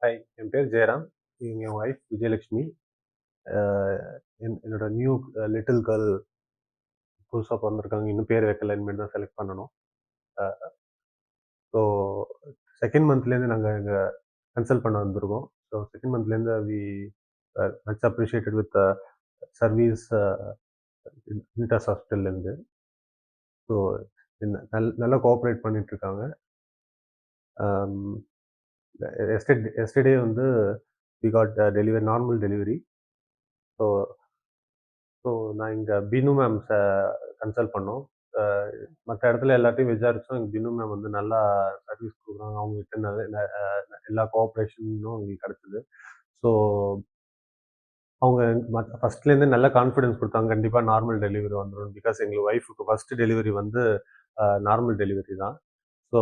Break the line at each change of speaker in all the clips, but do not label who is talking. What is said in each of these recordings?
Hi, என் பேர் ஜெயராம். இவங்க என் wife Vijayalakshmi. அ என்னோட நியூ லிட்டில் கேர்ள் புதுசா பொறந்திருக்காங்க. இன்னும் பேர் வைக்கல. இனிமேல் தான் செலக்ட் பண்ணணும். அ ஸோ 2nd மந்த்லேருந்து நாங்க இங்க கன்சல்ட் பண்ண வந்திருக்கோம். ஸோ 2nd மந்த்லேருந்து much appreciated with service interns ஹாஸ்பிட்டல்லேருந்து. ஸோ நல்லா கோஆப்பரேட் பண்ணிட்டு இருக்காங்க. அம் எஸ்டர்டே வந்து we got delivery normal delivery. So so நான் இங்க பினு மேம் கன்சல்ட் பண்ணோம். அ மத்த இடத்துல எல்லாத்தையும் விசாரிச்சோம். இங்க பினு மேம் வந்து நல்லா சர்வீஸ் குடுக்குறாங்க. அவங்ககிட்ட நெறைய எல்லா கோஆப்பரேஷனும் எங்களுக்கு கிடைச்சது. ஸோ அவங்க ஃபர்ஸ்ட்லேருந்தே நல்ல கான்ஃபிடன்ஸ் குடுத்தாங்க. கண்டிப்பா நார்மல் டெலிவரி வந்துரும். பிகாஸ் எங்க ஒய்ஃப்க்கு ஃபர்ஸ்ட் டெலிவரி வந்து நார்மல் டெலிவரி தான். ஸோ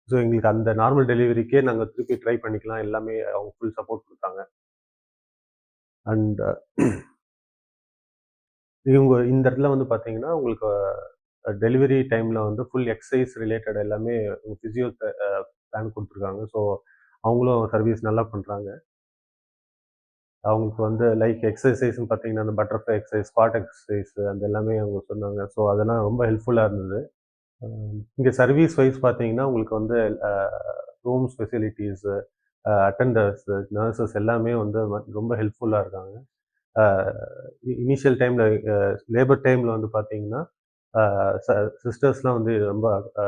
ஸோ எங்களுக்கு அந்த நார்மல் டெலிவரிக்கே நாங்க திருப்பி ட்ரை பண்ணிக்கலாம். எல்லாமே அவங்க ஃபுல் சப்போர்ட் குடுத்தாங்க. அண்ட் இவங்க இந்த இடத்துல வந்து பார்த்தீங்கன்னா, உங்களுக்கு டெலிவரி டைம்ல வந்து ஃபுல் எக்சர்சைஸ் ரிலேட்டட் எல்லாமே பிசியோ பிளான் குடுத்துருக்காங்க. ஸோ அவங்களும் சர்வீஸ் நல்லா பண்றாங்க. அவங்களுக்கு வந்து லைக் எக்ஸர்சைஸ்ன்னு பார்த்தீங்கன்னா, அந்த பட்டர்ஃப்ளை எக்சர்சைஸ், ஸ்குவாட் எக்சர்சைஸ் அந்த எல்லாமே அவங்க சொன்னாங்க. ஸோ அதெல்லாம் ரொம்ப ஹெல்ப்ஃபுல்லா இருந்தது. இங்க சர்வீஸ் வைஸ் பார்த்தீங்கன்னா, உங்களுக்கு வந்து அ ரூம்ஸ் ஃபெசிலிட்டீஸ், அட்டெண்டர்ஸ், நர்சஸ் எல்லாமே வந்து ரொம்ப ஹெல்ப்ஃபுல்லா இருக்காங்க. அ இனிஷியல் டைம்ல லேபர் டைம்ல வந்து பார்த்தீங்கன்னா, அ ச சிஸ்டர்ஸ்லாம் வந்து ரொம்ப அ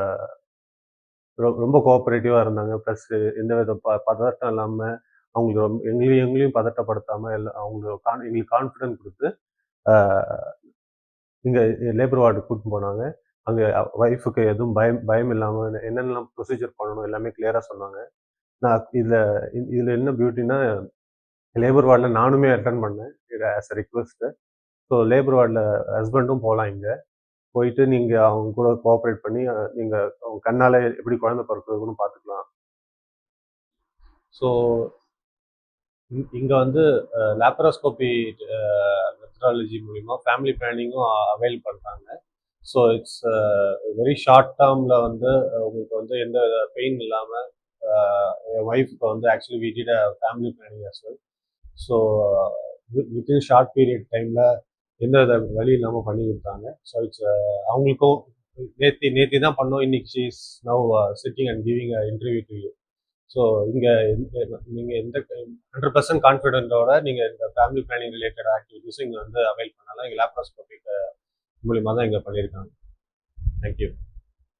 ரொம்ப கோஆப்பரேட்டிவா இருந்தாங்க. ப்ளஸ் எந்தவித பதட்டம் இல்லாம, அவங்களுக்கு எங்களையும் பதட்டப்படுத்தாம எங்களுக்கு கான்ஃபிடன்ட் குடுத்து, அ இங்க லேபர் வார்டுக்கு கூட்டின்னு போனாங்க. அங்க ஒய்ஃப்க்கு எதுவும் பயம் பயம் இல்லாம என்னென்னலாம் ப்ரொசீஜர் பண்ணணும் எல்லாமே கிளியரா சொன்னாங்க. நான் இதுல என்ன பியூட்டின்னா, லேபர் வார்டுல நானுமே அட்டெண்ட் பண்ணேன். இது as a request. So labour வார்டுல ஹஸ்பண்டும் போலாம் இங்க. போயிட்டு நீங்க அவங்க கூட கோஆப்பரேட் பண்ணி, நீங்க அவங்க கண்ணால எப்படி குழந்தை பொறக்குதுன்னு பார்த்துக்கலாம். ஸோ இங்க வந்து லேப்ராஸ்கோபி மெத்தடாலஜி மூலியமா ஃபேமிலி பிளானிங்கும் அவைல் பண்றாங்க. ஸோ இட்ஸ் வெரி ஷார்ட் டேர்ம்ல வந்து உங்களுக்கு வந்து எந்த பெயின் இல்லாம என் ஒய்ஃப்க்கு வந்து actually we did a family planning as well. So within short period டைம்ல எந்த வித வழி இல்லாம பண்ணி கொடுத்தாங்க. ஸோ இட்ஸ் அவங்களுக்கும் நேத்தி தான் பண்ணோம். இன்னைக்கு she is now sitting and giving a interview to you. So இங்க நீங்க எந்த 100% கான்ஃபிடென்ட்டோட நீங்க இந்த ஃபேமிலி பிளானிங் ரிலேட்டட் ஆக்டிவிட்டீஸும் இங்க வந்து அவைல் பண்ணலாம். இங்க லேப்ராஸ்கோபிக் மூலியமா தான் இங்க பண்ணியிருக்காங்க. தேங்க்யூ.